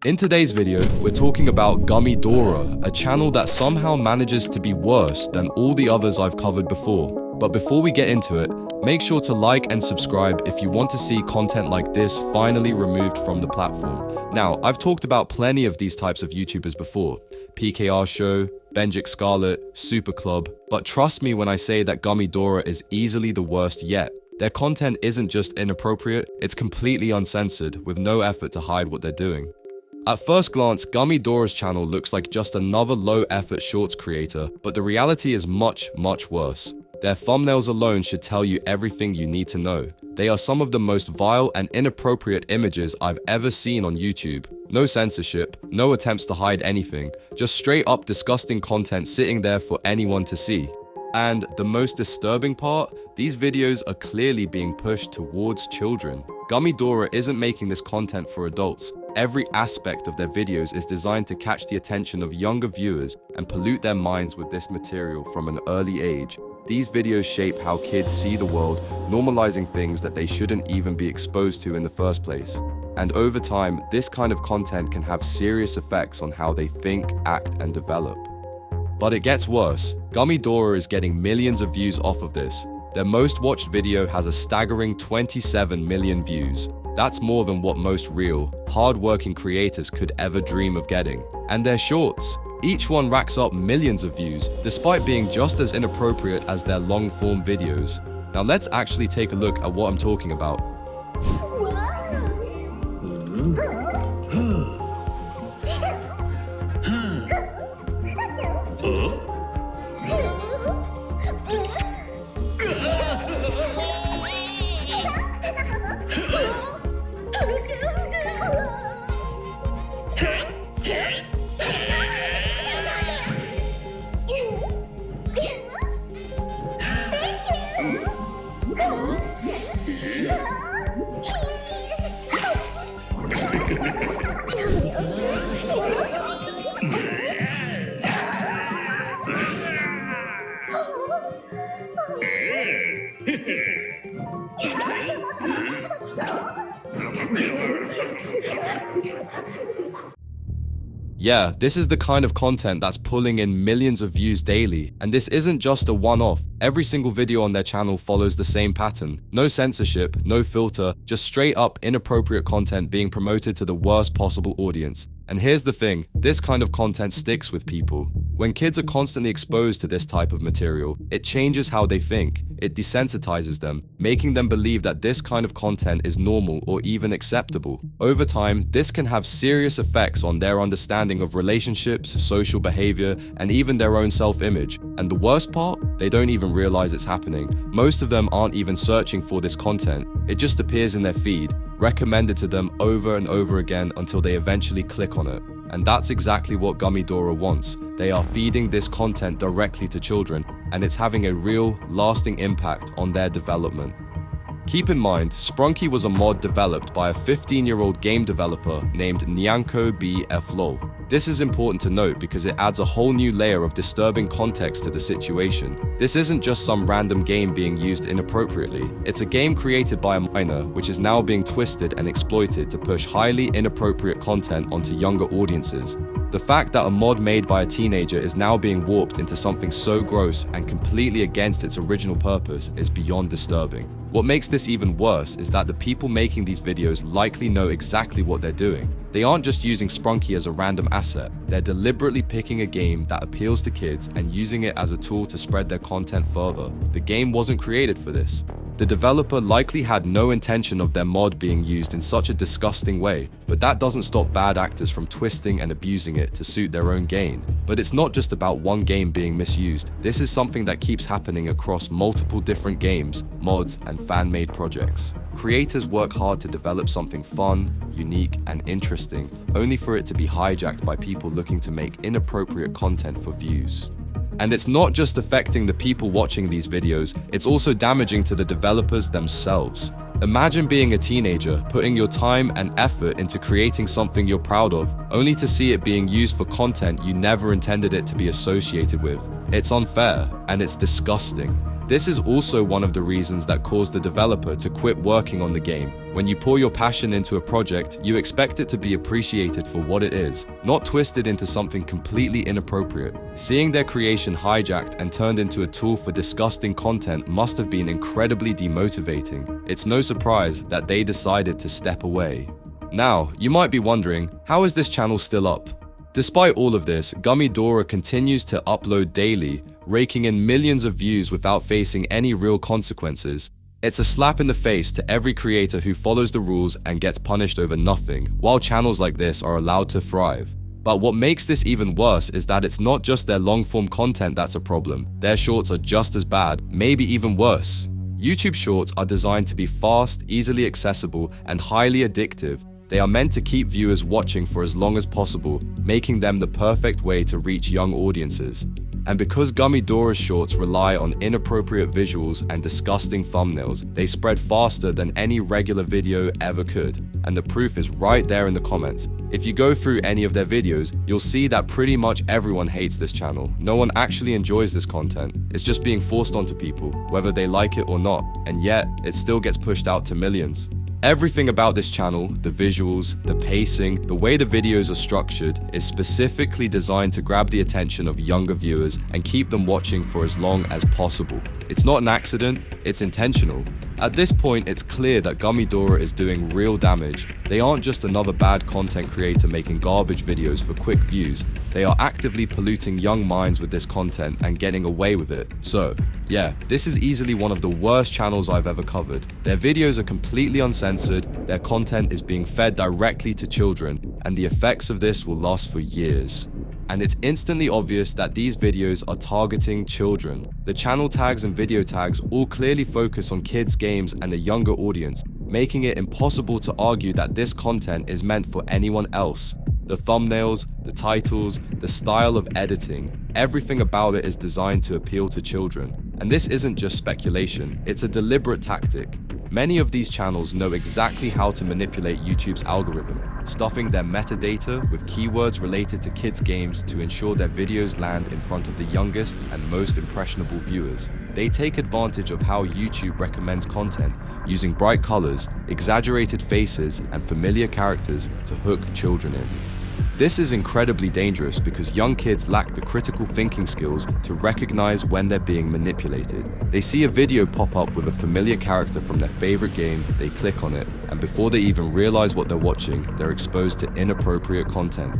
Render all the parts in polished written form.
In today's video, we're talking about Gummy Dora, a channel that somehow manages to be worse than all the others I've covered before. But before we get into it, make sure to like and subscribe if you want to see content like this finally removed from the platform. Now, I've talked about plenty of these types of YouTubers before. PKR Show, Benjik Scarlet, Super Club, but trust me when I say that Gummy Dora is easily the worst yet. Their content isn't just inappropriate, it's completely uncensored, with no effort to hide what they're doing. At first glance, Gummy Dora's channel looks like just another low-effort shorts creator, but the reality is much, much worse. Their thumbnails alone should tell you everything you need to know. They are some of the most vile and inappropriate images I've ever seen on YouTube. No censorship, no attempts to hide anything, just straight up disgusting content sitting there for anyone to see. And the most disturbing part, these videos are clearly being pushed towards children. Gummy Dora isn't making this content for adults. Every aspect of their videos is designed to catch the attention of younger viewers and pollute their minds with this material from an early age. These videos shape how kids see the world, normalizing things that they shouldn't even be exposed to in the first place. And over time, this kind of content can have serious effects on how they think, act, and develop. But it gets worse. Gummy Dora is getting millions of views off of this. Their most watched video has a staggering 27 million views. That's more than what most real, hard-working creators could ever dream of getting. And their shorts. Each one racks up millions of views, despite being just as inappropriate as their long-form videos. Now let's actually take a look at what I'm talking about. Yeah, this is the kind of content that's pulling in millions of views daily, and this isn't just a one-off. Every single video on their channel follows the same pattern. No censorship, no filter, just straight up inappropriate content being promoted to the worst possible audience. And here's the thing, this kind of content sticks with people. When kids are constantly exposed to this type of material, it changes how they think. It desensitizes them, making them believe that this kind of content is normal or even acceptable. Over time, this can have serious effects on their understanding of relationships, social behavior, and even their own self-image. And the worst part? They don't even realize it's happening. Most of them aren't even searching for this content. It just appears in their feed, recommended to them over and over again until they eventually click on it. And that's exactly what Gummy Dora wants. They are feeding this content directly to children, and it's having a real, lasting impact on their development. Keep in mind, Sprunki was a mod developed by a 15-year-old game developer named Nyanko BFLOL. This is important to note because it adds a whole new layer of disturbing context to the situation. This isn't just some random game being used inappropriately. It's a game created by a minor, which is now being twisted and exploited to push highly inappropriate content onto younger audiences. The fact that a mod made by a teenager is now being warped into something so gross and completely against its original purpose is beyond disturbing. What makes this even worse is that the people making these videos likely know exactly what they're doing. They aren't just using Sprunki as a random asset, they're deliberately picking a game that appeals to kids and using it as a tool to spread their content further. The game wasn't created for this. The developer likely had no intention of their mod being used in such a disgusting way, but that doesn't stop bad actors from twisting and abusing it to suit their own gain. But it's not just about one game being misused. This is something that keeps happening across multiple different games, mods, and fan-made projects. Creators work hard to develop something fun, unique, and interesting, only for it to be hijacked by people looking to make inappropriate content for views. And it's not just affecting the people watching these videos, it's also damaging to the developers themselves. Imagine being a teenager, putting your time and effort into creating something you're proud of, only to see it being used for content you never intended it to be associated with. It's unfair, and it's disgusting. This is also one of the reasons that caused the developer to quit working on the game. When you pour your passion into a project, you expect it to be appreciated for what it is, not twisted into something completely inappropriate. Seeing their creation hijacked and turned into a tool for disgusting content must have been incredibly demotivating. It's no surprise that they decided to step away. Now, you might be wondering, how is this channel still up? Despite all of this, Gummy Dora continues to upload daily, raking in millions of views without facing any real consequences. It's a slap in the face to every creator who follows the rules and gets punished over nothing, while channels like this are allowed to thrive. But what makes this even worse is that it's not just their long-form content that's a problem. Their shorts are just as bad, maybe even worse. YouTube shorts are designed to be fast, easily accessible, and highly addictive. They are meant to keep viewers watching for as long as possible, making them the perfect way to reach young audiences. And because Gummy Dora's shorts rely on inappropriate visuals and disgusting thumbnails, they spread faster than any regular video ever could. And the proof is right there in the comments. If you go through any of their videos, you'll see that pretty much everyone hates this channel. No one actually enjoys this content. It's just being forced onto people, whether they like it or not, and yet it still gets pushed out to millions. Everything about this channel, the visuals, the pacing, the way the videos are structured, is specifically designed to grab the attention of younger viewers and keep them watching for as long as possible. It's not an accident, it's intentional. At this point, it's clear that Gummy Dora is doing real damage. They aren't just another bad content creator making garbage videos for quick views. They are actively polluting young minds with this content and getting away with it. So, yeah, this is easily one of the worst channels I've ever covered. Their videos are completely uncensored, their content is being fed directly to children, and the effects of this will last for years. And it's instantly obvious that these videos are targeting children. The channel tags and video tags all clearly focus on kids' games and a younger audience, making it impossible to argue that this content is meant for anyone else. The thumbnails, the titles, the style of editing, everything about it is designed to appeal to children. And this isn't just speculation, it's a deliberate tactic. Many of these channels know exactly how to manipulate YouTube's algorithm, stuffing their metadata with keywords related to kids' games to ensure their videos land in front of the youngest and most impressionable viewers. They take advantage of how YouTube recommends content, using bright colors, exaggerated faces, and familiar characters to hook children in. This is incredibly dangerous because young kids lack the critical thinking skills to recognize when they're being manipulated. They see a video pop up with a familiar character from their favorite game, they click on it, and before they even realize what they're watching, they're exposed to inappropriate content.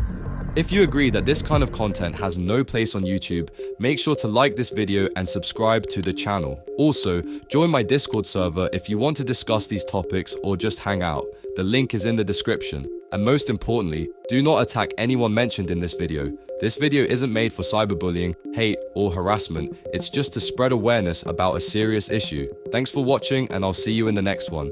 If you agree that this kind of content has no place on YouTube, make sure to like this video and subscribe to the channel. Also, join my Discord server if you want to discuss these topics or just hang out. The link is in the description. And most importantly, do not attack anyone mentioned in this video. This video isn't made for cyberbullying, hate, or harassment. It's just to spread awareness about a serious issue. Thanks for watching, and I'll see you in the next one.